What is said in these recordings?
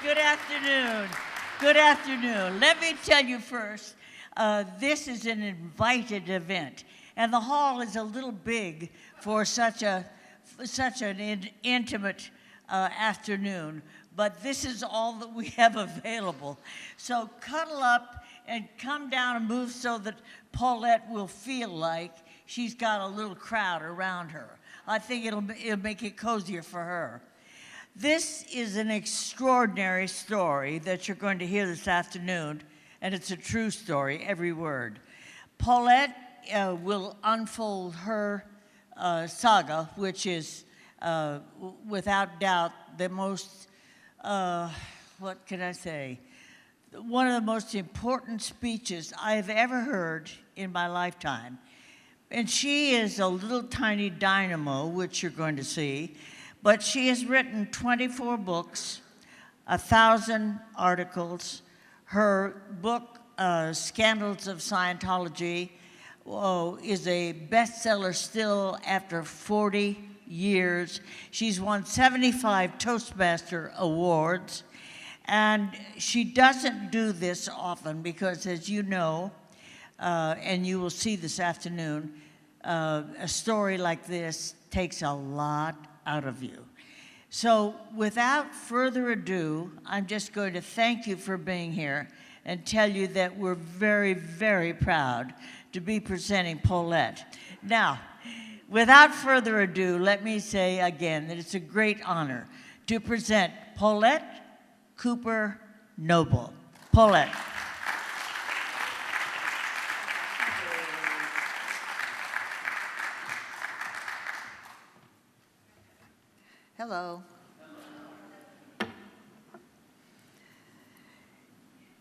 Good afternoon. Good afternoon. Let me tell you first, this is an invited event, and the hall is a little big for such an intimate afternoon, but this is all that we have available. So cuddle up and come down and move so that Paulette will feel like she's got a little crowd around her. I think it'll make it cozier for her. This is an extraordinary story that you're going to hear this afternoon, and it's a true story, every word. Paulette will unfold her saga, which is without doubt the most, what can I say, one of the most important speeches I've ever heard in my lifetime. And she is a little tiny dynamo, which you're going to see, but she has written 24 books, 1,000 articles. Her book, Scandals of Scientology, is a bestseller still after 40 years. She's won 75 Toastmaster awards, and she doesn't do this often because, as you know, and you will see this afternoon, a story like this takes a lot out of you. So without further ado, I'm just going to thank you for being here and tell you that we're very, very proud to be presenting Paulette. Now, without further ado, let me say again that it's a great honor to present Paulette Cooper Noble. Paulette. Hello.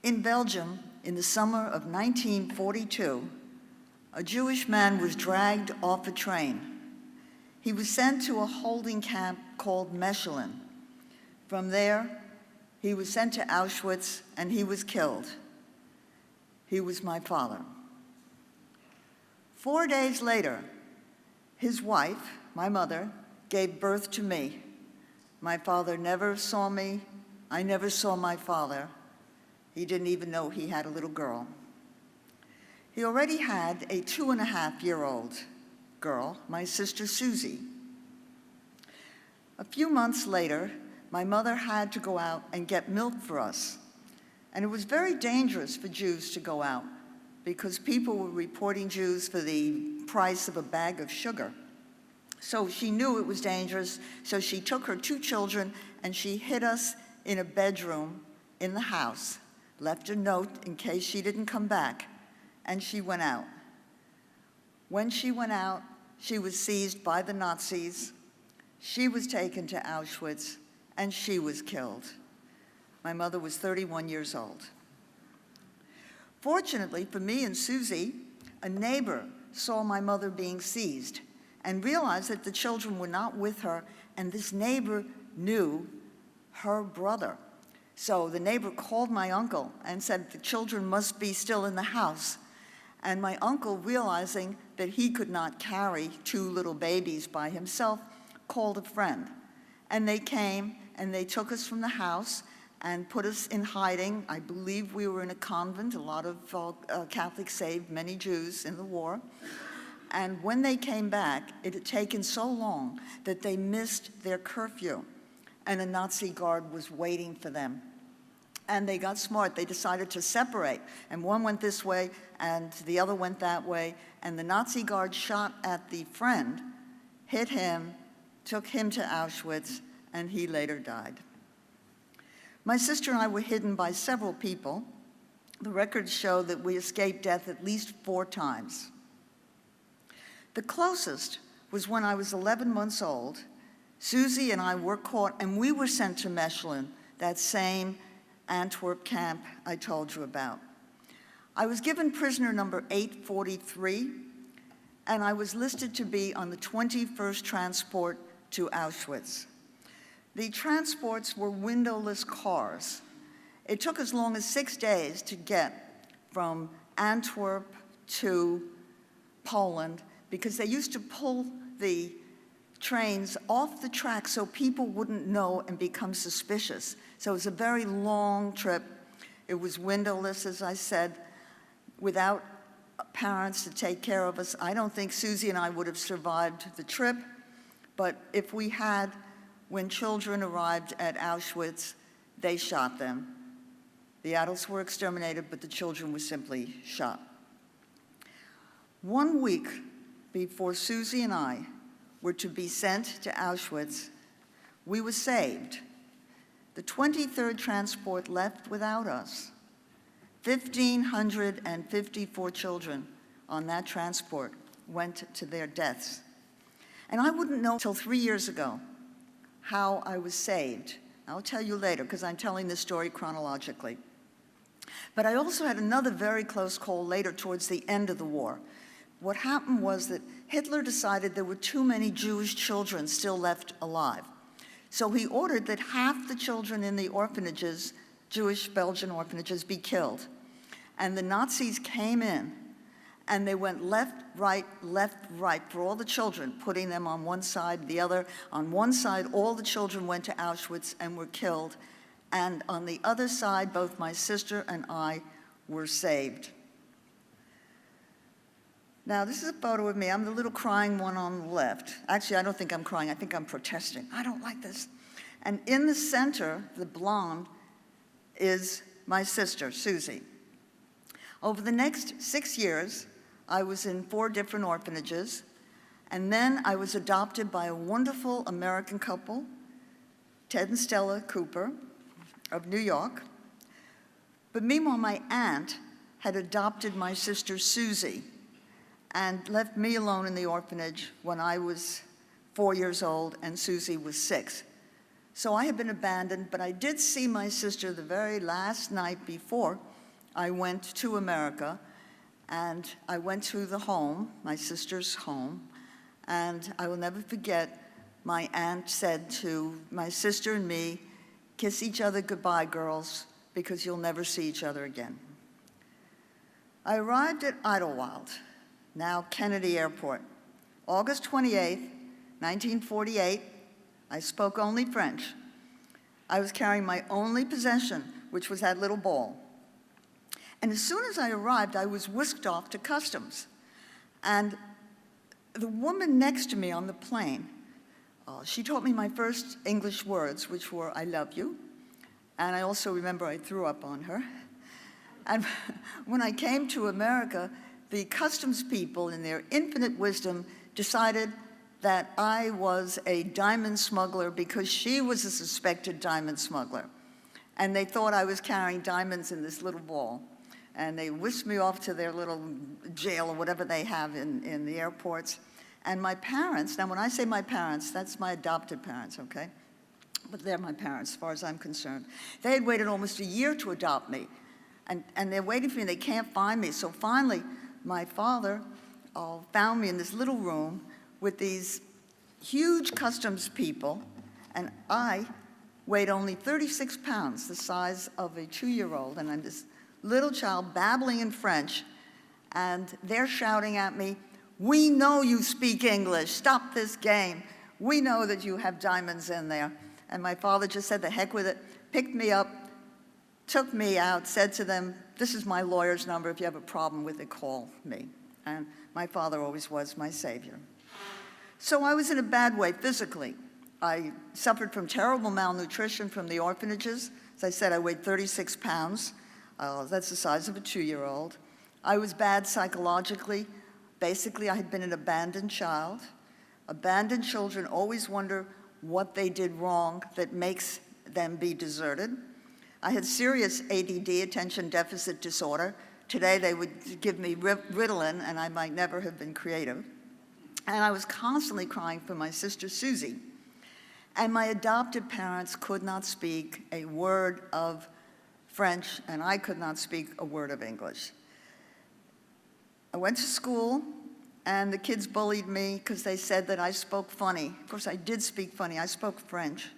In Belgium, in the summer of 1942, a Jewish man was dragged off a train. He was sent to a holding camp called Mechelen. From there, he was sent to Auschwitz and he was killed. He was my father. 4 days later, his wife, my mother, gave birth to me. My father never saw me. I never saw my father. He didn't even know he had a little girl. He already had a 2.5-year-old girl, my sister Susie. A few months later, my mother had to go out and get milk for us. And it was very dangerous for Jews to go out because people were reporting Jews for the price of a bag of sugar. So she knew it was dangerous, so she took her 2 children and she hid us in a bedroom in the house, left a note in case she didn't come back, and she went out. When she went out, she was seized by the Nazis, she was taken to Auschwitz, and she was killed. My mother was 31 years old. Fortunately for me and Susie, a neighbor saw my mother being seized and realized that the children were not with her, and this neighbor knew her brother. So the neighbor called my uncle and said the children must be still in the house. And my uncle, realizing that he could not carry 2 little babies by himself, called a friend. And they came and they took us from the house and put us in hiding. I believe we were in a convent. A lot of Catholics saved many Jews in the war. And when they came back, it had taken so long that they missed their curfew, and a Nazi guard was waiting for them. And they got smart. They decided to separate, and one went this way, and the other went that way, and the Nazi guard shot at the friend, hit him, took him to Auschwitz, and he later died. My sister and I were hidden by several people. The records show that we escaped death at least 4 times. The closest was when I was 11 months old. Susie and I were caught, and we were sent to Mechelen, that same Antwerp camp I told you about. I was given prisoner number 843, and I was listed to be on the 21st transport to Auschwitz. The transports were windowless cars. It took as long as 6 days to get from Antwerp to Poland, because they used to pull the trains off the track so people wouldn't know and become suspicious. So it was a very long trip. It was windowless, as I said, without parents to take care of us. I don't think Susie and I would have survived the trip, but if we had, when children arrived at Auschwitz, they shot them. The adults were exterminated, but the children were simply shot. 1 week before Susie and I were to be sent to Auschwitz, we were saved. The 23rd transport left without us. 1,554 children on that transport went to their deaths. And I wouldn't know until 3 years ago how I was saved. I'll tell you later, because I'm telling this story chronologically. But I also had another very close call later towards the end of the war. What happened was that Hitler decided there were too many Jewish children still left alive. So he ordered that half the children in the orphanages, Jewish Belgian orphanages, be killed. And the Nazis came in, and they went left, right, for all the children, putting them on one side, the other. On one side, all the children went to Auschwitz and were killed. And on the other side, both my sister and I were saved. Now, this is a photo of me. I'm the little crying one on the left. Actually, I don't think I'm crying. I think I'm protesting. I don't like this. And in the center, the blonde, is my sister, Susie. Over the next 6 years, I was in 4 different orphanages, and then I was adopted by a wonderful American couple, Ted and Stella Cooper of New York. But meanwhile, my aunt had adopted my sister, Susie, and left me alone in the orphanage when I was 4 years old and Susie was 6. So I had been abandoned, but I did see my sister the very last night before I went to America, and I went to the home, my sister's home, and I will never forget, my aunt said to my sister and me, "Kiss each other goodbye, girls, because you'll never see each other again." I arrived at Idlewild, now Kennedy Airport, August 28th, 1948. I spoke only French. I was carrying my only possession, which was that little ball. And as soon as I arrived, I was whisked off to customs. And the woman next to me on the plane, she taught me my first English words, which were, "I love you." And I also remember I threw up on her. And when I came to America, the customs people, in their infinite wisdom, decided that I was a diamond smuggler because she was a suspected diamond smuggler. And they thought I was carrying diamonds in this little ball. And they whisked me off to their little jail or whatever they have in the airports. And my parents, now when I say my parents, that's my adopted parents, okay? But they're my parents, as far as I'm concerned. They had waited almost a year to adopt me. And they're waiting for me, they can't find me. So finally, my father found me in this little room with these huge customs people, and I weighed only 36 pounds, the size of a 2-year-old, and I'm this little child babbling in French, and they're shouting at me, "We know you speak English, stop this game. We know that you have diamonds in there." And my father just said, "The heck with it," picked me up, took me out, said to them, "This is my lawyer's number. If you have a problem with it, call me." And my father always was my savior. So I was in a bad way physically. I suffered from terrible malnutrition from the orphanages. As I said, I weighed 36 pounds. That's the size of a 2-year-old. I was bad psychologically. Basically, I had been an abandoned child. Abandoned children always wonder what they did wrong that makes them be deserted. I had serious ADD, attention deficit disorder. Today, they would give me Ritalin, and I might never have been creative. And I was constantly crying for my sister, Susie. And my adopted parents could not speak a word of French, and I could not speak a word of English. I went to school, and the kids bullied me because they said that I spoke funny. Of course, I did speak funny. I spoke French.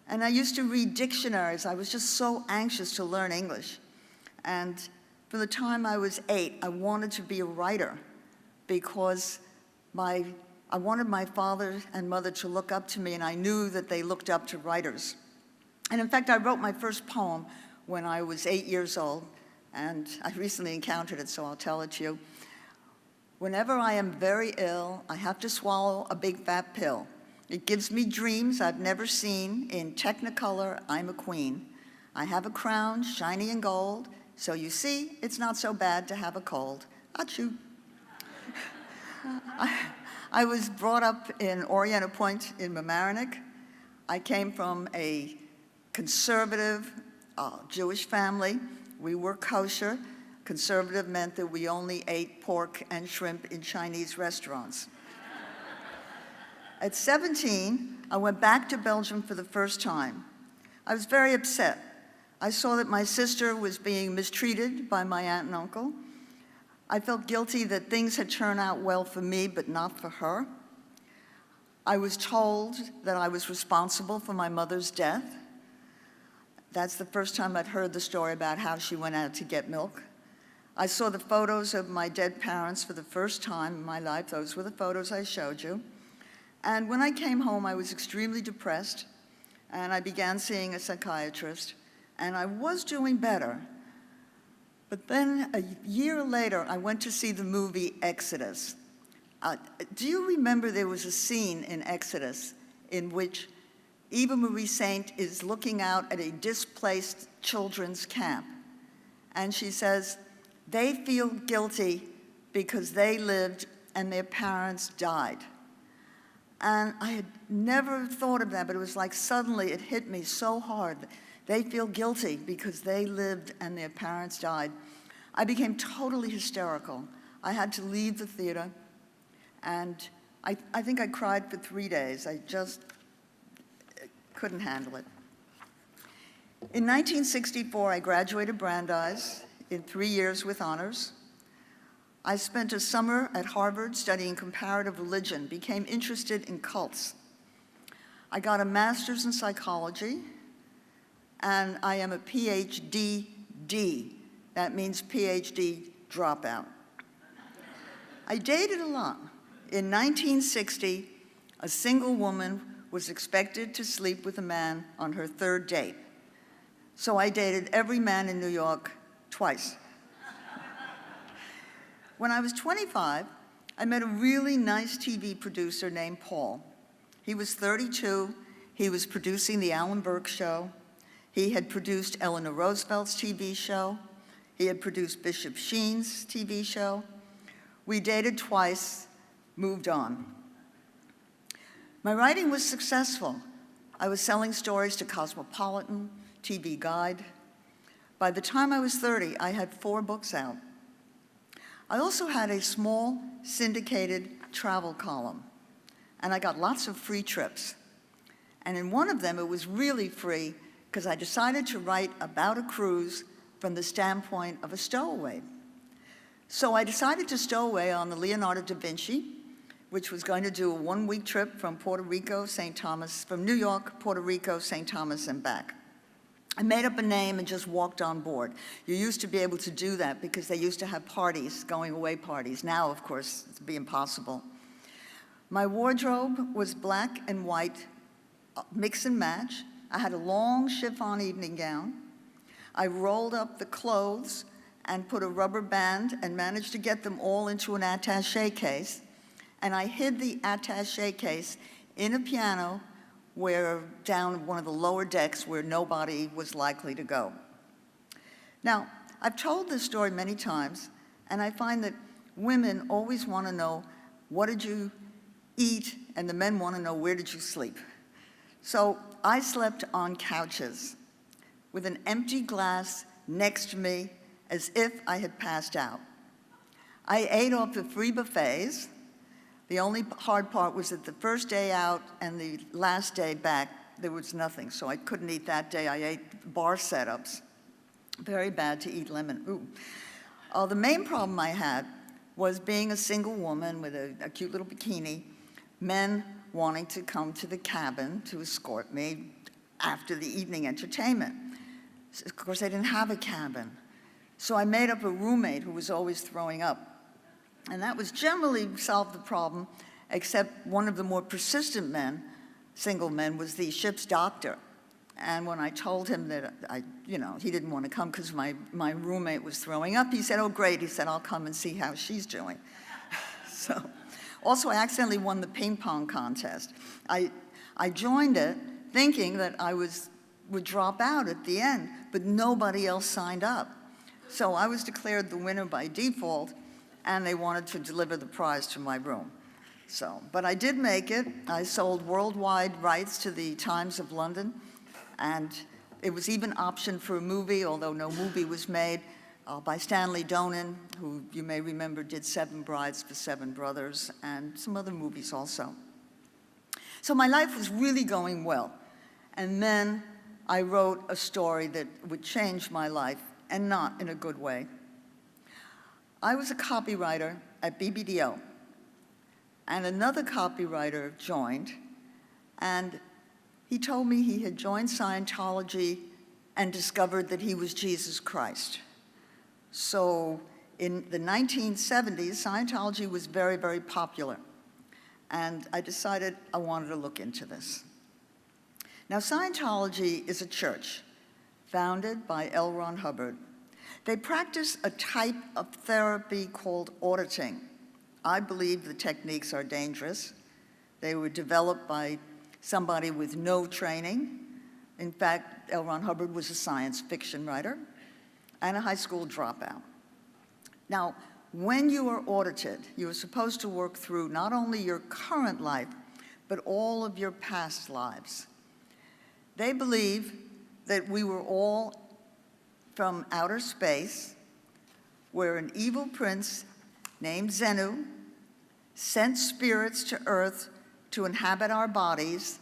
And I used to read dictionaries. I was just so anxious to learn English. And from the time I was 8, I wanted to be a writer because my I wanted my father and mother to look up to me, and I knew that they looked up to writers. And in fact, I wrote my first poem when I was 8 years old, and I recently encountered it, so I'll tell it to you. Whenever I am very ill, I have to swallow a big fat pill. It gives me dreams I've never seen. In Technicolor, I'm a queen. I have a crown, shiny and gold, so you see, it's not so bad to have a cold. Achoo. I was brought up in Oriental Point in Mamaroneck. I came from a conservative Jewish family. We were kosher. Conservative meant that we only ate pork and shrimp in Chinese restaurants. At 17, I went back to Belgium for the first time. I was very upset. I saw that my sister was being mistreated by my aunt and uncle. I felt guilty that things had turned out well for me, but not for her. I was told that I was responsible for my mother's death. That's the first time I'd heard the story about how she went out to get milk. I saw the photos of my dead parents for the first time in my life. Those were the photos I showed you. And when I came home, I was extremely depressed, and I began seeing a psychiatrist, and I was doing better. But then a year later, I went to see the movie Exodus. Do you remember there was a scene in Exodus in which Eva Marie Saint is looking out at a displaced children's camp, and she says, they feel guilty because they lived and their parents died. And I had never thought of that, but it was like suddenly it hit me so hard. They feel guilty because they lived and their parents died. I became totally hysterical. I had to leave the theater, and I think I cried for 3 days. I just couldn't handle it. In 1964, I graduated Brandeis in 3 years with honors. I spent a summer at Harvard studying comparative religion, became interested in cults. I got a master's in psychology, and I am a PhD-D. That means PhD dropout. I dated a lot. In 1960, a single woman was expected to sleep with a man on her third date. So I dated every man in New York twice. When I was 25, I met a really nice TV producer named Paul. He was 32. He was producing The Alan Burke Show. He had produced Eleanor Roosevelt's TV show. He had produced Bishop Sheen's TV show. We dated twice, moved on. My writing was successful. I was selling stories to Cosmopolitan, TV Guide. By the time I was 30, I had 4 books out. I also had a small syndicated travel column, and I got lots of free trips. And in one of them, it was really free because I decided to write about a cruise from the standpoint of a stowaway. So I decided to stow away on the Leonardo da Vinci, which was going to do a 1-week trip from Puerto Rico, St. Thomas, from New York, Puerto Rico, St. Thomas, and back. I made up a name and just walked on board. You used to be able to do that because they used to have parties, going away parties. Now, of course, it'd be impossible. My wardrobe was black and white, mix and match. I had a long chiffon evening gown. I rolled up the clothes and put a rubber band and managed to get them all into an attaché case. And I hid the attaché case in a piano down one of the lower decks where nobody was likely to go. Now, I've told this story many times, and I find that women always want to know, what did you eat? And the men want to know, where did you sleep? So I slept on couches with an empty glass next to me as if I had passed out. I ate off the free buffets. The only hard part was that the first day out and the last day back, there was nothing, so I couldn't eat that day. I ate bar setups. Very bad to eat lemon. Ooh. The main problem I had was being a single woman with a cute little bikini, men wanting to come to the cabin to escort me after the evening entertainment. Of course, I didn't have a cabin. So I made up a roommate who was always throwing up. And that was generally solved the problem. except one of the more persistent men, single men, was the ship's doctor. And when I told him that he didn't want to come because my roommate was throwing up, he said, "Oh, great." He said, "I'll come and see how she's doing." So, also, I accidentally won the ping pong contest. I joined it thinking that I would drop out at the end, but nobody else signed up. So I was declared the winner by default, and they wanted to deliver the prize to my room. So, but I did make it. I sold worldwide rights to the Times of London, and it was even optioned for a movie, although no movie was made, by Stanley Donen, who you may remember did 7 Brides for 7 Brothers, and some other movies also. So my life was really going well. And then I wrote a story that would change my life, and not in a good way. I was a copywriter at BBDO, and another copywriter joined, and he told me he had joined Scientology and discovered that he was Jesus Christ. So in the 1970s, Scientology was very, very popular, and I decided I wanted to look into this. Now, Scientology is a church founded by L. Ron Hubbard. They practice a type of therapy called auditing. I believe the techniques are dangerous. They were developed by somebody with no training. In fact, L. Ron Hubbard was a science fiction writer and a high school dropout. Now, when you are audited, you are supposed to work through not only your current life, but all of your past lives. They believe that we were all from outer space, where an evil prince named Zenu sent spirits to Earth to inhabit our bodies,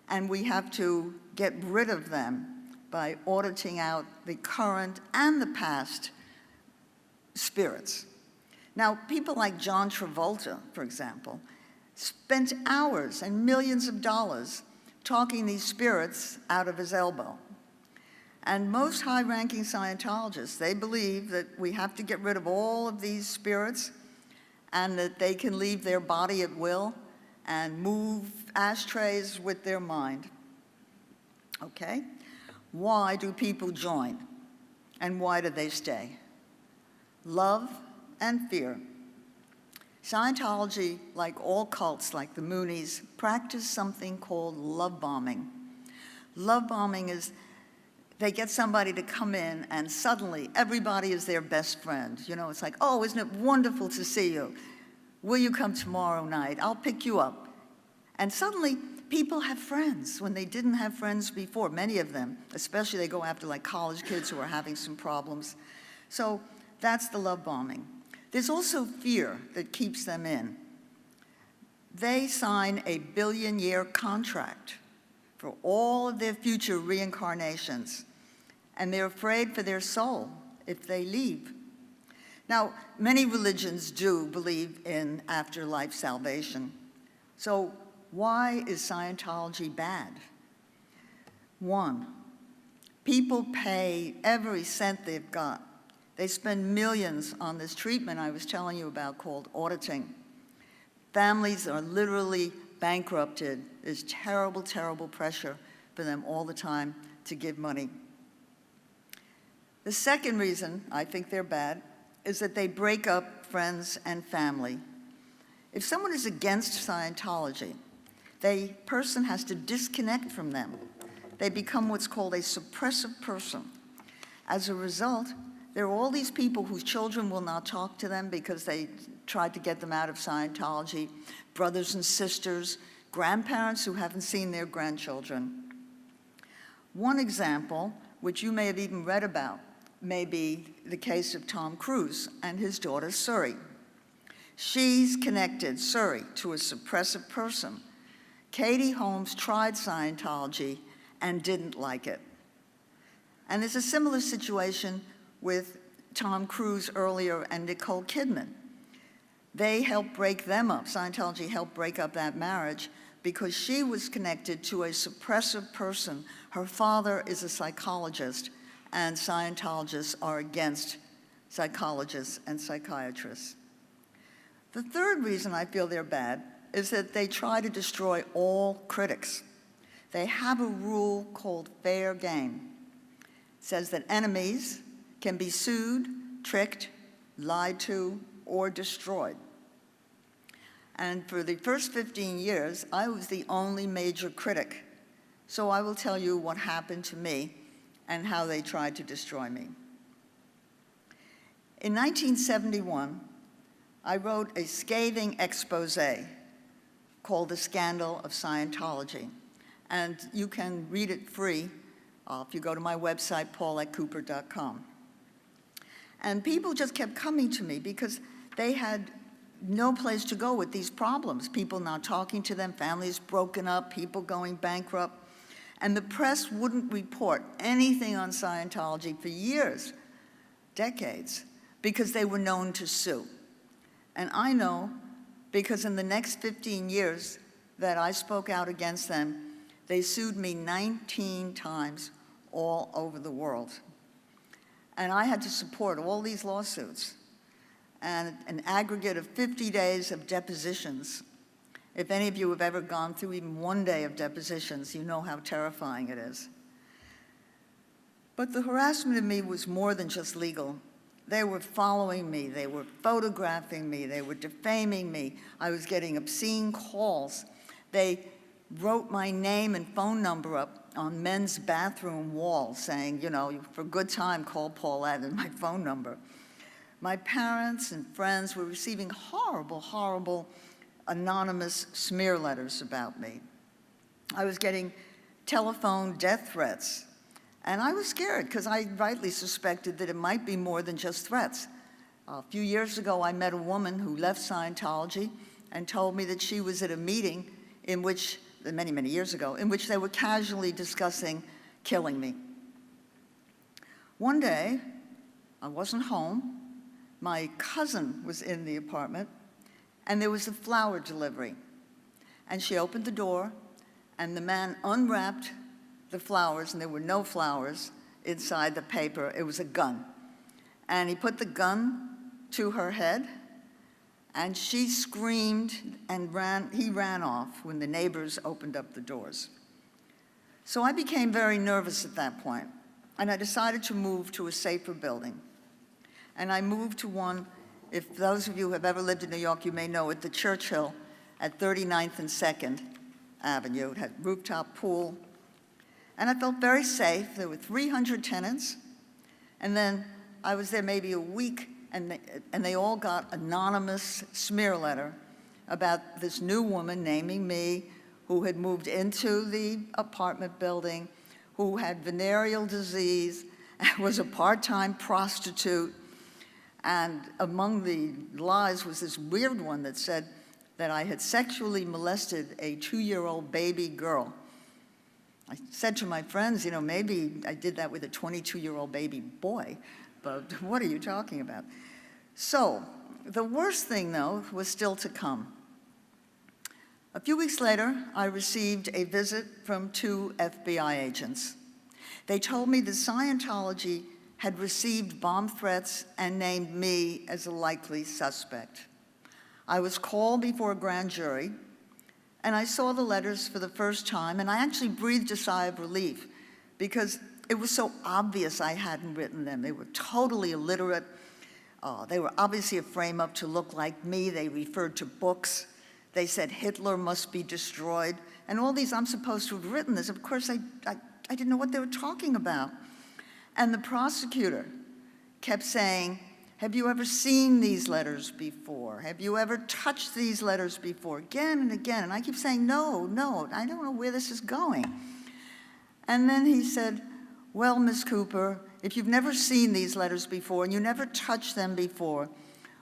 and we have to get rid of them by auditing out the current and the past spirits. Now, people like John Travolta, for example, spent hours and millions of dollars talking these spirits out of his elbow. And most high-ranking Scientologists, they believe that we have to get rid of all of these spirits and that they can leave their body at will and move ashtrays with their mind. Okay? Why do people join? And why do they stay? Love and fear. Scientology, like all cults, like the Moonies, practice something called love bombing. Love bombing is they get somebody to come in and suddenly everybody is their best friend. You know, it's like, "Oh, isn't it wonderful to see you? Will you come tomorrow night? I'll pick you up." And suddenly people have friends when they didn't have friends before, many of them, especially they go after like college kids who are having some problems. So that's the love bombing. There's also fear that keeps them in. They sign a billion-year contract for all of their future reincarnations, and they're afraid for their soul if they leave. Now, many religions do believe in afterlife salvation. So why is Scientology bad? 1, people pay every cent they've got. They spend millions on this treatment I was telling you about called auditing. Families are literally bankrupted. There's terrible, terrible pressure for them all the time to give money. The second reason I think they're bad is that they break up friends and family. If someone is against Scientology, the person has to disconnect from them. They become what's called a suppressive person. As a result, there are all these people whose children will not talk to them because they tried to get them out of Scientology, brothers and sisters, grandparents who haven't seen their grandchildren. One example, which you may have even read about, may be the case of Tom Cruise and his daughter, Suri. She's connected, Suri, to a suppressive person. Katie Holmes tried Scientology and didn't like it. And there's a similar situation with Tom Cruise earlier and Nicole Kidman. They helped break them up. Scientology helped break up that marriage because she was connected to a suppressive person. Her father is a psychologist, and Scientologists are against psychologists and psychiatrists. The third reason I feel they're bad is that they try to destroy all critics. They have a rule called fair game. It says that enemies can be sued, tricked, lied to, or destroyed. And for the first 15 years, I was the only major critic. So I will tell you what happened to me and how they tried to destroy me. In 1971, I wrote a scathing expose called The Scandal of Scientology. And you can read it free if you go to my website, paulettecooper.com. And people just kept coming to me because they had no place to go with these problems. People not talking to them, families broken up, people going bankrupt. And the press wouldn't report anything on Scientology for years, decades, because they were known to sue. And I know, because in the next 15 years that I spoke out against them, they sued me 19 times all over the world. And I had to support all these lawsuits and an aggregate of 50 days of depositions. If any of you have ever gone through even one day of depositions, you know how terrifying it is. But the harassment of me was more than just legal. They were following me, they were photographing me, they were defaming me. I was getting obscene calls. They wrote my name and phone number up on men's bathroom walls saying, you know, for a good time, call Paulette and my phone number. My parents and friends were receiving horrible, horrible anonymous smear letters about me. I was getting telephone death threats. And I was scared because I rightly suspected that it might be more than just threats. A few years ago, I met a woman who left Scientology and told me that she was at a meeting in which, many, many years ago, in which they were casually discussing killing me. One day, I wasn't home. My cousin was in the apartment, and there was a flower delivery. And she opened the door, and the man unwrapped the flowers, and there were no flowers inside the paper. It was a gun. And he put the gun to her head, and she screamed and he ran off when the neighbors opened up the doors. So I became very nervous at that point, and I decided to move to a safer building. And I moved to one, if those of you who have ever lived in New York, you may know it, the Churchill at 39th and 2nd Avenue. It had rooftop pool. And I felt very safe. There were 300 tenants. And then I was there maybe a week, and they all got anonymous smear letter about this new woman naming me, who had moved into the apartment building, who had venereal disease, was a part-time prostitute. And among the lies was this weird one that said that I had sexually molested a 2-year-old baby girl. I said to my friends, you know, maybe I did that with a 22-year-old baby boy, but what are you talking about? So the worst thing, though, was still to come. A few weeks later, I received a visit from 2 FBI agents. They told me that Scientology had received bomb threats and named me as a likely suspect. I was called before a grand jury, and I saw the letters for the first time, and I actually breathed a sigh of relief because it was so obvious I hadn't written them. They were totally illiterate. They were obviously a frame-up to look like me. They referred to books. They said Hitler must be destroyed. And all these, I'm supposed to have written this. Of course, I didn't know what they were talking about. And the prosecutor kept saying, have you ever seen these letters before? Have you ever touched these letters before? Again and again. And I keep saying, no, I don't know where this is going. And then he said, well, Ms. Cooper, if you've never seen these letters before and you never touched them before,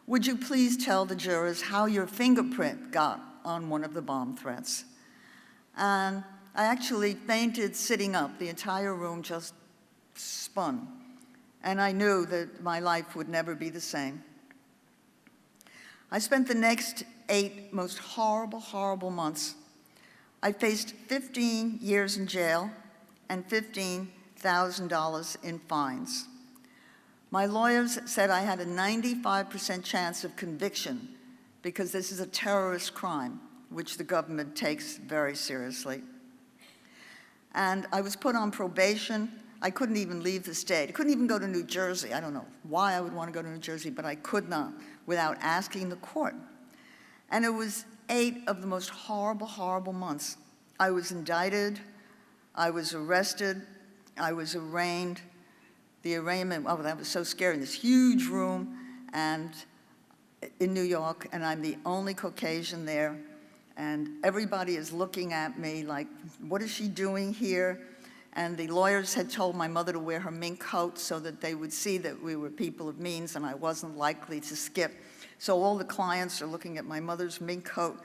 would you please tell the jurors how your fingerprint got on one of the bomb threats? And I actually fainted sitting up. The entire room just spun. And I knew that my life would never be the same. I spent the next 8 most horrible, horrible months. I faced 15 years in jail and $15,000 in fines. My lawyers said I had a 95% chance of conviction because this is a terrorist crime. which the government takes very seriously. And I was put on probation. I couldn't even leave the state. I couldn't even go to New Jersey. I don't know why I would want to go to New Jersey, but I could not without asking the court. And it was 8 of the most horrible, horrible months. I was indicted, I was arrested, I was arraigned. The arraignment, oh, that was so scary, in this huge room and in New York, and I'm the only Caucasian there. And everybody is looking at me like, what is she doing here? And the lawyers had told my mother to wear her mink coat so that they would see that we were people of means and I wasn't likely to skip. So all the clients are looking at my mother's mink coat.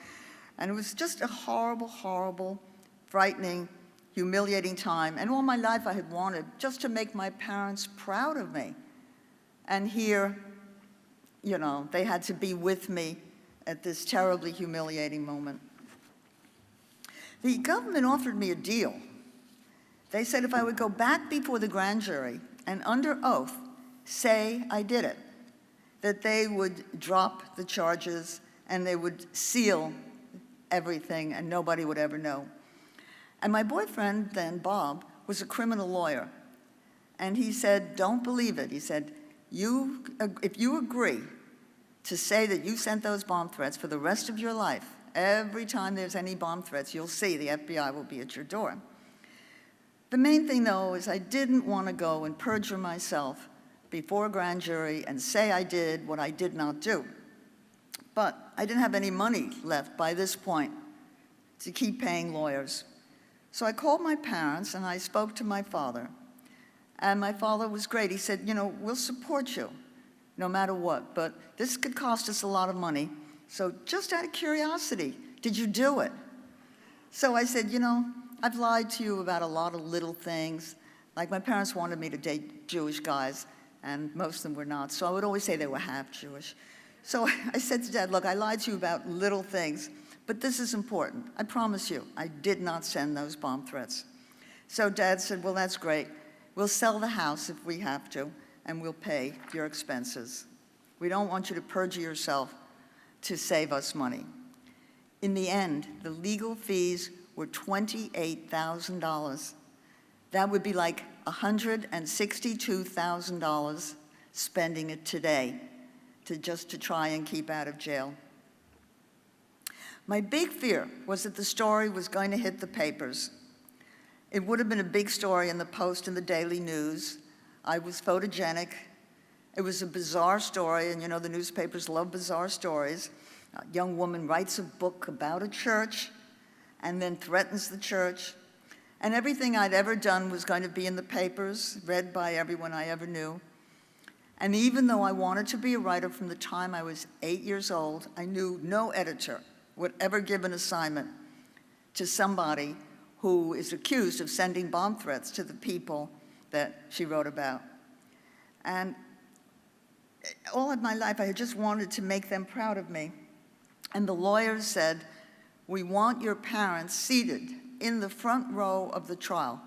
And it was just a horrible, horrible, frightening, humiliating time. And all my life I had wanted just to make my parents proud of me. And here, you know, they had to be with me at this terribly humiliating moment. The government offered me a deal. They said if I would go back before the grand jury and under oath say I did it, that they would drop the charges and they would seal everything and nobody would ever know. And my boyfriend then, Bob, was a criminal lawyer. And he said, don't believe it. He said, if you agree to say that you sent those bomb threats for the rest of your life, every time there's any bomb threats, you'll see the FBI will be at your door. The main thing, though, is I didn't want to go and perjure myself before a grand jury and say I did what I did not do. But I didn't have any money left by this point to keep paying lawyers. So I called my parents and I spoke to my father. And my father was great. He said, you know, we'll support you no matter what, but this could cost us a lot of money. So just out of curiosity, did you do it? So I said, you know, I've lied to you about a lot of little things. Like my parents wanted me to date Jewish guys, and most of them were not. So I would always say they were half Jewish. So I said to Dad, look, I lied to you about little things, but this is important. I promise you, I did not send those bomb threats. So Dad said, well, that's great. We'll sell the house if we have to, and we'll pay your expenses. We don't want you to perjure yourself to save us money. In the end, the legal fees were $28,000. That would be like $162,000 spending it today just to try and keep out of jail. My big fear was that the story was going to hit the papers. It would have been a big story in the Post and the Daily News. I was photogenic. It was a bizarre story, and you know the newspapers love bizarre stories. A young woman writes a book about a church and then threatens the church. And everything I'd ever done was going to be in the papers, read by everyone I ever knew. And even though I wanted to be a writer from the time I was 8 years old, I knew no editor would ever give an assignment to somebody who is accused of sending bomb threats to the people that she wrote about. And all of my life, I had just wanted to make them proud of me. And the lawyers said, we want your parents seated in the front row of the trial,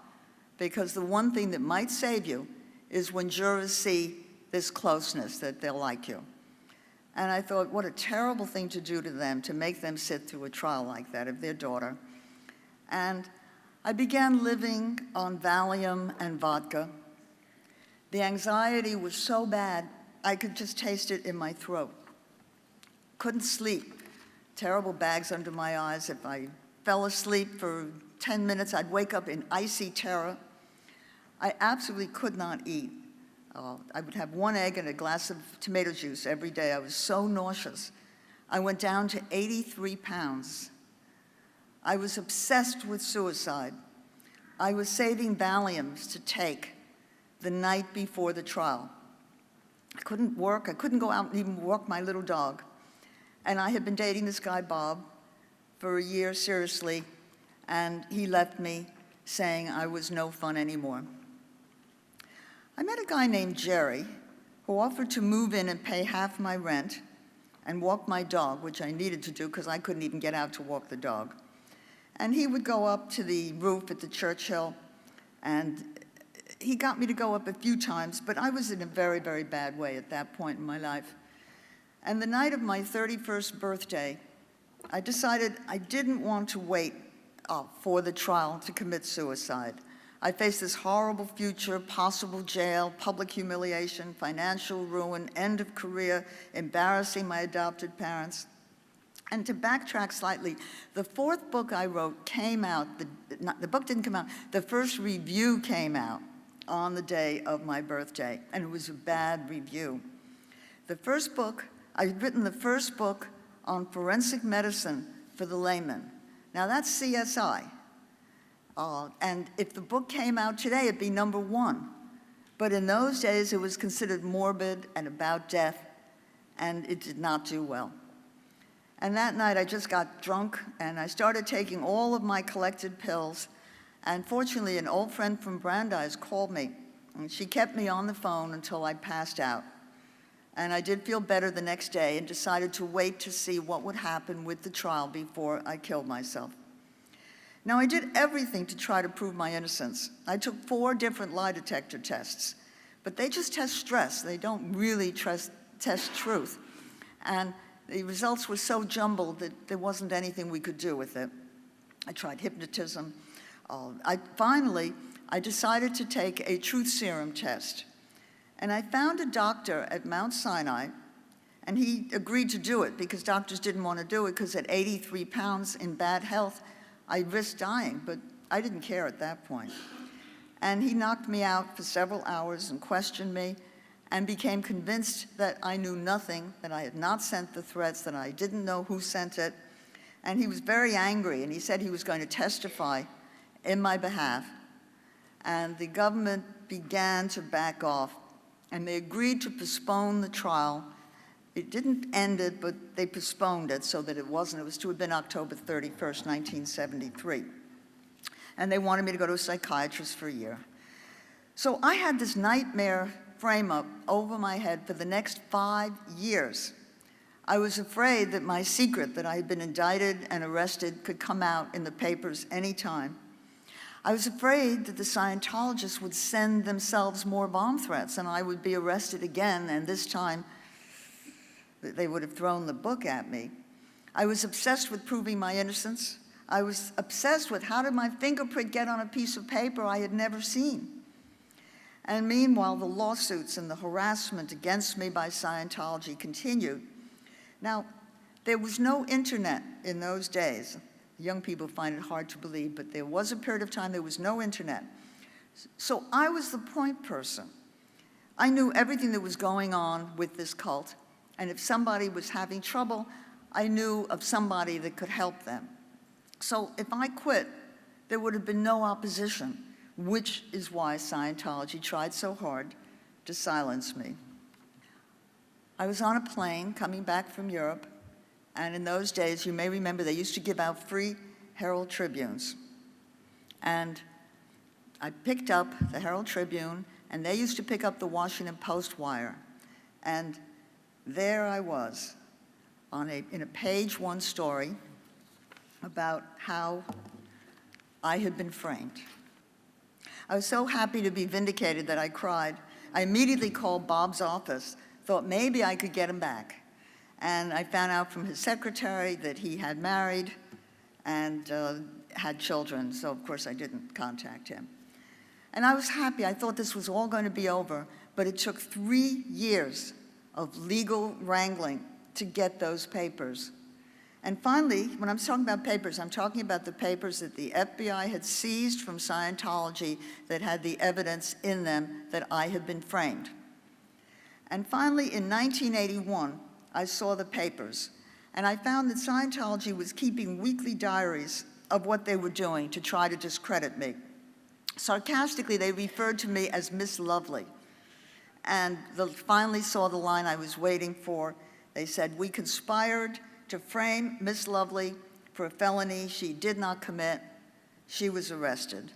because the one thing that might save you is when jurors see this closeness, that they'll like you. And I thought, what a terrible thing to do to them, to make them sit through a trial like that of their daughter. And I began living on Valium and vodka. The anxiety was so bad, I could just taste it in my throat. Couldn't sleep. Terrible bags under my eyes. If I fell asleep for 10 minutes, I'd wake up in icy terror. I absolutely could not eat. I would have 1 egg and a glass of tomato juice every day. I was so nauseous. I went down to 83 pounds. I was obsessed with suicide. I was saving Valiums to take the night before the trial. I couldn't work. I couldn't go out and even walk my little dog. And I had been dating this guy, Bob, for a year, seriously, and he left me saying I was no fun anymore. I met a guy named Jerry who offered to move in and pay half my rent and walk my dog, which I needed to do because I couldn't even get out to walk the dog. And he would go up to the roof at the Churchill, and he got me to go up a few times, but I was in a very, very bad way at that point in my life. And the night of my 31st birthday, I decided I didn't want to wait for the trial to commit suicide. I faced this horrible future, possible jail, public humiliation, financial ruin, end of career, embarrassing my adopted parents. And to backtrack slightly, the fourth book I wrote came out, the book didn't come out, the first review came out on the day of my birthday, and it was a bad review. The first book, I had written the first book on forensic medicine for the layman. Now that's CSI. And if the book came out today, it'd be #1. But in those days, it was considered morbid and about death, and it did not do well. And that night, I just got drunk, and I started taking all of my collected pills. And fortunately, an old friend from Brandeis called me, and she kept me on the phone until I passed out. And I did feel better the next day and decided to wait to see what would happen with the trial before I killed myself. Now, I did everything to try to prove my innocence. I took 4 different lie detector tests, but they just test stress. They don't really test truth. And the results were so jumbled that there wasn't anything we could do with it. I tried hypnotism. Finally, I decided to take a truth serum test. And I found a doctor at Mount Sinai, and he agreed to do it because doctors didn't want to do it because at 83 pounds in bad health, I risked dying, but I didn't care at that point. And he knocked me out for several hours and questioned me and became convinced that I knew nothing, that I had not sent the threats, that I didn't know who sent it. And he was very angry, and he said he was going to testify in my behalf. And the government began to back off, and they agreed to postpone the trial. It didn't end it, but they postponed it so that it was to have been October 31st, 1973. And they wanted me to go to a psychiatrist for a year. So I had this nightmare frame up over my head for the next 5 years. I was afraid that my secret, that I had been indicted and arrested, could come out in the papers anytime. I was afraid that the Scientologists would send themselves more bomb threats and I would be arrested again, and this time they would have thrown the book at me. I was obsessed with proving my innocence. I was obsessed with how did my fingerprint get on a piece of paper I had never seen. And meanwhile, the lawsuits and the harassment against me by Scientology continued. Now, there was no internet in those days. Young people find it hard to believe, but there was a period of time there was no internet. So I was the point person. I knew everything that was going on with this cult, and if somebody was having trouble, I knew of somebody that could help them. So if I quit, there would have been no opposition, which is why Scientology tried so hard to silence me. I was on a plane coming back from Europe, and in those days, you may remember, they used to give out free Herald Tribunes. And I picked up the Herald Tribune, and they used to pick up the Washington Post wire. And there I was in a page 1 story about how I had been framed. I was so happy to be vindicated that I cried. I immediately called Bob's office, thought maybe I could get him back. And I found out from his secretary that he had married and had children, so of course I didn't contact him. And I was happy. I thought this was all going to be over, but it took 3 years of legal wrangling to get those papers. And finally, when I'm talking about papers, I'm talking about the papers that the FBI had seized from Scientology that had the evidence in them that I had been framed. And finally, in 1981, I saw the papers, and I found that Scientology was keeping weekly diaries of what they were doing to try to discredit me. Sarcastically, they referred to me as Miss Lovely. And finally saw the line I was waiting for. They said, "We conspired to frame Miss Lovely for a felony she did not commit. She was arrested."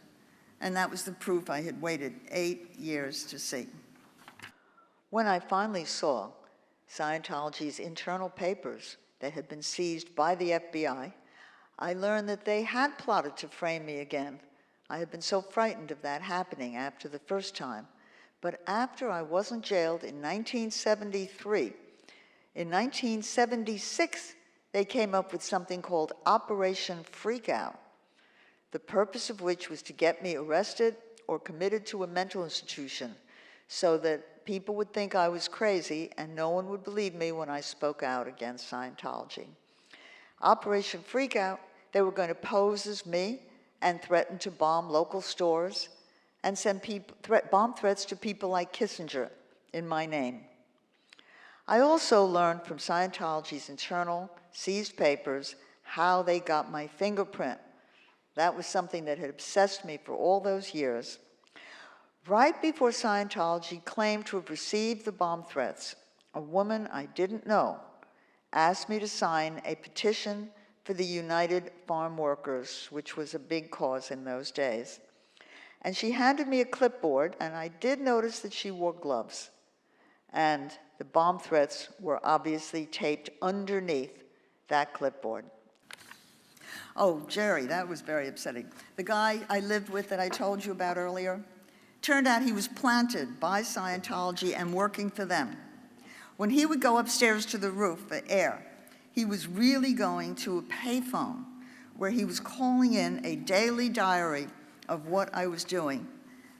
And that was the proof I had waited 8 years to see. When I finally saw Scientology's internal papers that had been seized by the FBI, I learned that they had plotted to frame me again. I had been so frightened of that happening after the first time. But after I wasn't jailed in 1973, in 1976, they came up with something called Operation Freakout, the purpose of which was to get me arrested or committed to a mental institution so that people would think I was crazy and no one would believe me when I spoke out against Scientology. Operation Freakout, they were going to pose as me and threaten to bomb local stores and send bomb threats to people like Kissinger in my name. I also learned from Scientology's internal seized papers how they got my fingerprint. That was something that had obsessed me for all those years. Right before Scientology claimed to have received the bomb threats, a woman I didn't know asked me to sign a petition for the United Farm Workers, which was a big cause in those days. And she handed me a clipboard, and I did notice that she wore gloves. And the bomb threats were obviously taped underneath that clipboard. Oh, Jerry, that was very upsetting. The guy I lived with that I told you about earlier, turned out he was planted by Scientology and working for them. When he would go upstairs to the roof for air, he was really going to a payphone where he was calling in a daily diary of what I was doing.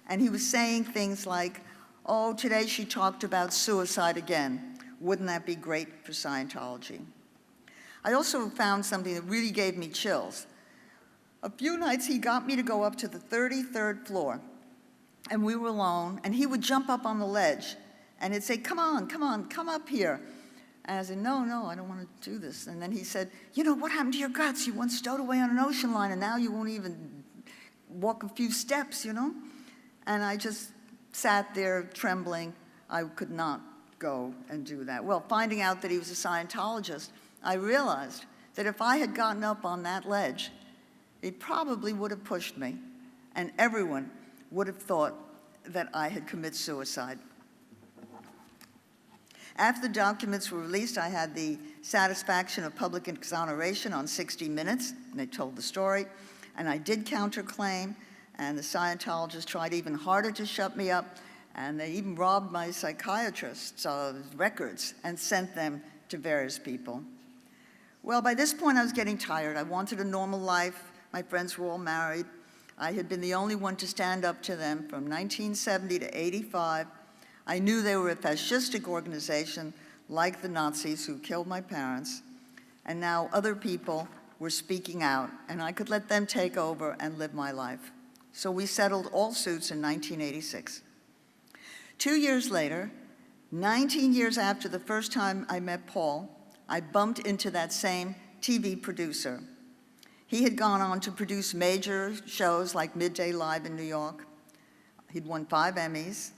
And he was saying things like, oh, today she talked about suicide again. Wouldn't that be great for Scientology? I also found something that really gave me chills. A few nights he got me to go up to the 33rd floor, and we were alone, and he would jump up on the ledge, and he'd say, come on, come up here. And I said, no, I don't want to do this. And then he said, you know, what happened to your guts? You once stowed away on an ocean line, and now you won't even walk a few steps, you know? And I just sat there trembling. I could not go and do that. Well, finding out that he was a Scientologist, I realized that if I had gotten up on that ledge, he probably would have pushed me, and everyone would have thought that I had committed suicide. After the documents were released, I had the satisfaction of public exoneration on 60 Minutes, and they told the story, and I did counterclaim, and the Scientologists tried even harder to shut me up, and they even robbed my psychiatrist's records and sent them to various people. Well, by this point, I was getting tired. I wanted a normal life. My friends were all married. I had been the only one to stand up to them from 1970 to 85. I knew they were a fascistic organization like the Nazis who killed my parents, and now other people were speaking out, and I could let them take over and live my life. So we settled all suits in 1986. 2 years later, 19 years after the first time I met Paul, I bumped into that same TV producer. He had gone on to produce major shows like Midday Live in New York. He'd won 5 Emmys.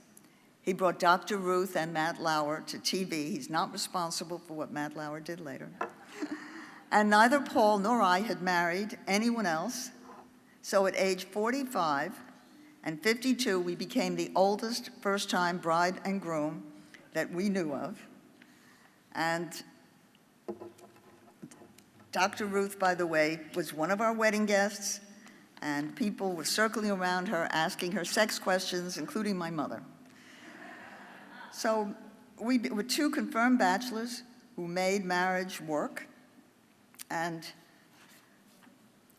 He brought Dr. Ruth and Matt Lauer to TV. He's not responsible for what Matt Lauer did later. And neither Paul nor I had married anyone else. So at age 45 and 52, we became the oldest first-time bride and groom that we knew of. And Dr. Ruth, by the way, was one of our wedding guests, and people were circling around her, asking her sex questions, including my mother. So we were 2 confirmed bachelors who made marriage work, and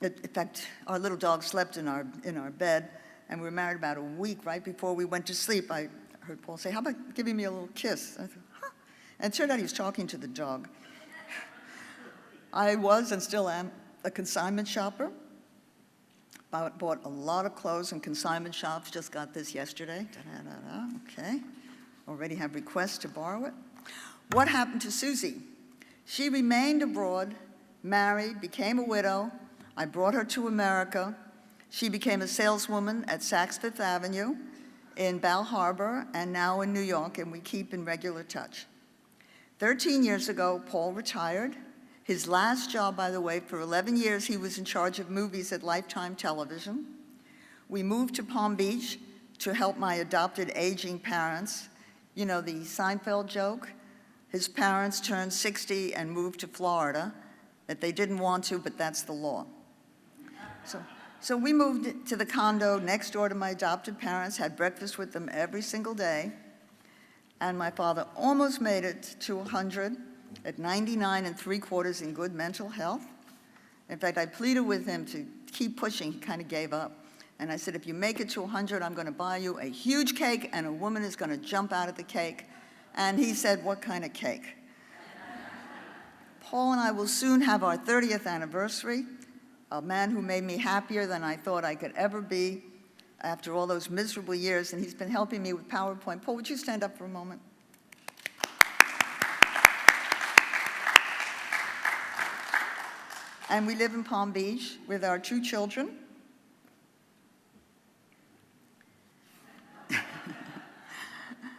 in fact, our little dog slept in our bed, and we were married about a week. Right before we went to sleep, I heard Paul say, how about giving me a little kiss? I thought, huh? And it turned out he was talking to the dog. I was and still am a consignment shopper. I bought a lot of clothes in consignment shops. Just got this yesterday. Okay. Already have requests to borrow it. What happened to Susie? She remained abroad, married, became a widow. I brought her to America. She became a saleswoman at Saks Fifth Avenue in Bal Harbor and now in New York, and we keep in regular touch. 13 years ago, Paul retired. His last job, by the way, for 11 years, he was in charge of movies at Lifetime Television. We moved to Palm Beach to help my adopted aging parents. You know the Seinfeld joke? His parents turned 60 and moved to Florida, that they didn't want to, but that's the law. So we moved to the condo next door to my adopted parents, had breakfast with them every single day, and my father almost made it to 100, at 99 3/4 in good mental health. In fact, I pleaded with him to keep pushing. He kind of gave up. And I said, if you make it to 100, I'm going to buy you a huge cake, and a woman is going to jump out of the cake. And he said, what kind of cake? Paul and I will soon have our 30th anniversary. A man who made me happier than I thought I could ever be after all those miserable years, and he's been helping me with PowerPoint. Paul, would you stand up for a moment? And we live in Palm Beach with our 2 children.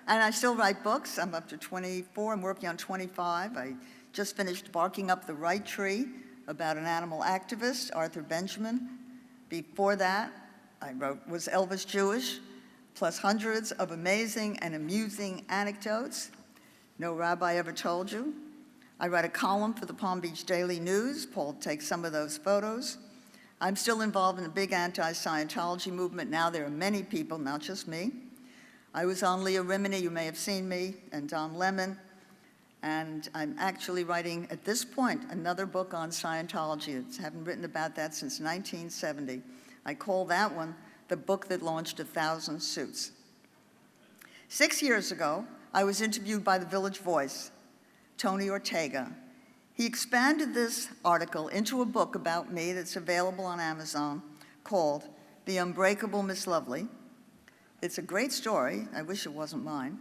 And I still write books. I'm up to 24. I'm working on 25. I just finished Barking Up the Right Tree about an animal activist, Arthur Benjamin. Before that, I wrote Was Elvis Jewish? Plus hundreds of amazing and amusing anecdotes no rabbi ever told you. I write a column for the Palm Beach Daily News. Paul takes some of those photos. I'm still involved in the big anti-Scientology movement. Now there are many people, not just me. I was on Leah Remini, you may have seen me, and Don Lemon. And I'm actually writing, at this point, another book on Scientology. I haven't written about that since 1970. I call that one The Book That Launched 1,000 Suits. 6 years ago, I was interviewed by the Village Voice, Tony Ortega. He expanded this article into a book about me that's available on Amazon called The Unbreakable Miss Lovely. It's a great story. I wish it wasn't mine.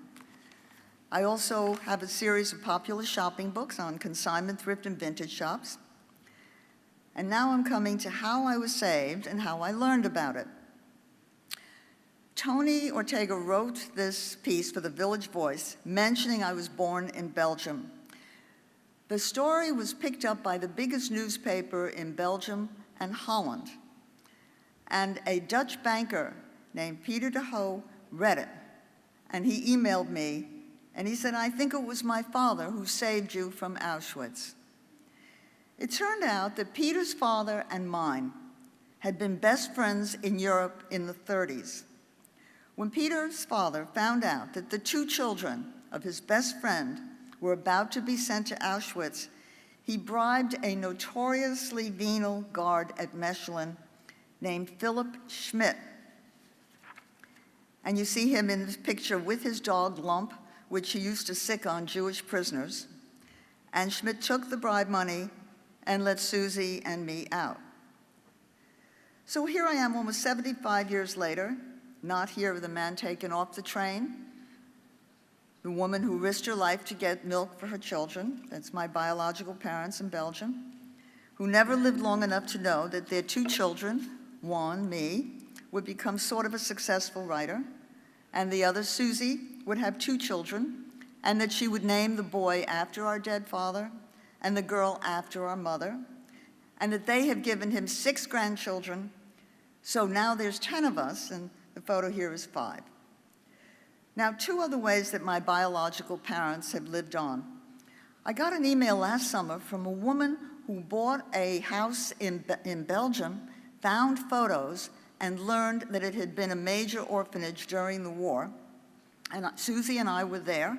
I also have a series of popular shopping books on consignment, thrift, and vintage shops. And now I'm coming to how I was saved and how I learned about it. Tony Ortega wrote this piece for the Village Voice, mentioning I was born in Belgium. The story was picked up by the biggest newspaper in Belgium and Holland. And a Dutch banker named Peter de Hoo read it. And he emailed me, and he said, I think it was my father who saved you from Auschwitz. It turned out that Peter's father and mine had been best friends in Europe in the 30s. When Peter's father found out that the 2 children of his best friend were about to be sent to Auschwitz, he bribed a notoriously venal guard at Mechelin named Philip Schmidt. And you see him in this picture with his dog, Lump, which he used to sick on Jewish prisoners. And Schmidt took the bribe money and let Susie and me out. So here I am almost 75 years later, not here with the man taken off the train, the woman who risked her life to get milk for her children, that's my biological parents in Belgium, who never lived long enough to know that their 2 children, one, me, would become sort of a successful writer, and the other, Susie, would have 2 children, and that she would name the boy after our dead father and the girl after our mother, and that they have given him 6 grandchildren, so now there's 10 of us, and the photo here is 5. Now, 2 other ways that my biological parents have lived on. I got an email last summer from a woman who bought a house in Belgium, found photos, and learned that it had been a major orphanage during the war. And Susie and I were there,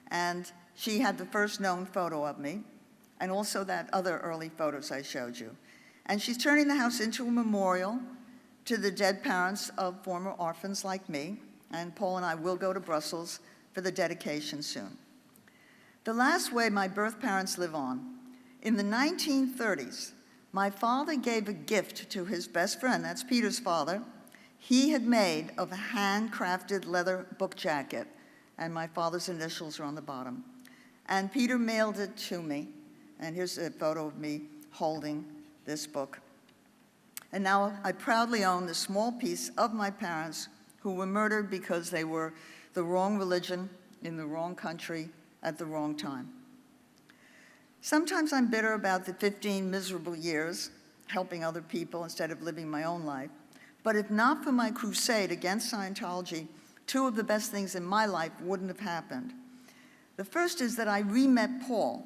and she had the first known photo of me, and also that other early photos I showed you. And she's turning the house into a memorial to the dead parents of former orphans like me, and Paul and I will go to Brussels for the dedication soon. The last way my birth parents live on. In the 1930s, my father gave a gift to his best friend, that's Peter's father. He had made of a handcrafted leather book jacket, and my father's initials are on the bottom. And Peter mailed it to me, and here's a photo of me holding this book. And now I proudly own the small piece of my parents who were murdered because they were the wrong religion in the wrong country at the wrong time. Sometimes I'm bitter about the 15 miserable years helping other people instead of living my own life. But if not for my crusade against Scientology, 2 of the best things in my life wouldn't have happened. The first is that I re-met Paul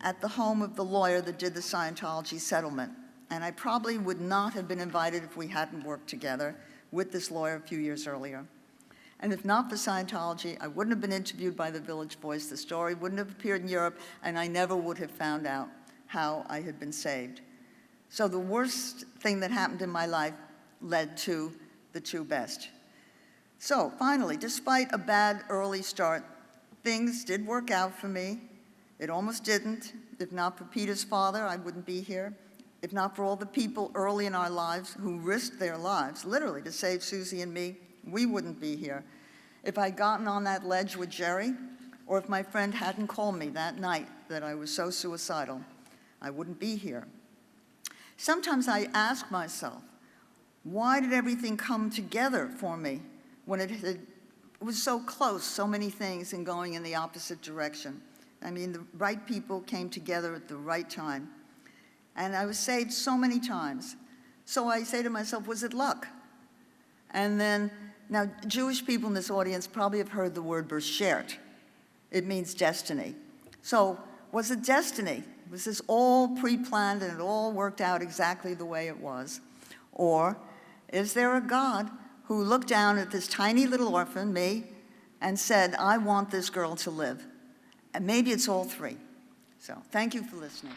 at the home of the lawyer that did the Scientology settlement. And I probably would not have been invited if we hadn't worked together with this lawyer a few years earlier. And if not for Scientology, I wouldn't have been interviewed by the Village Voice, the story wouldn't have appeared in Europe, and I never would have found out how I had been saved. So the worst thing that happened in my life led to the two best. So finally, despite a bad early start, things did work out for me. It almost didn't. If not for Peter's father, I wouldn't be here. If not for all the people early in our lives who risked their lives, literally, to save Susie and me, we wouldn't be here. If I'd gotten on that ledge with Jerry, or if my friend hadn't called me that night that I was so suicidal, I wouldn't be here. Sometimes I ask myself, why did everything come together for me when it was so close, so many things, and going in the opposite direction? I mean, the right people came together at the right time. And I was saved so many times. So I say to myself, was it luck? And then, now Jewish people in this audience probably have heard the word bershert. It means destiny. So was it destiny? Was this all pre-planned and it all worked out exactly the way it was? Or is there a God who looked down at this tiny little orphan, me, and said, I want this girl to live? And maybe it's all three. So thank you for listening.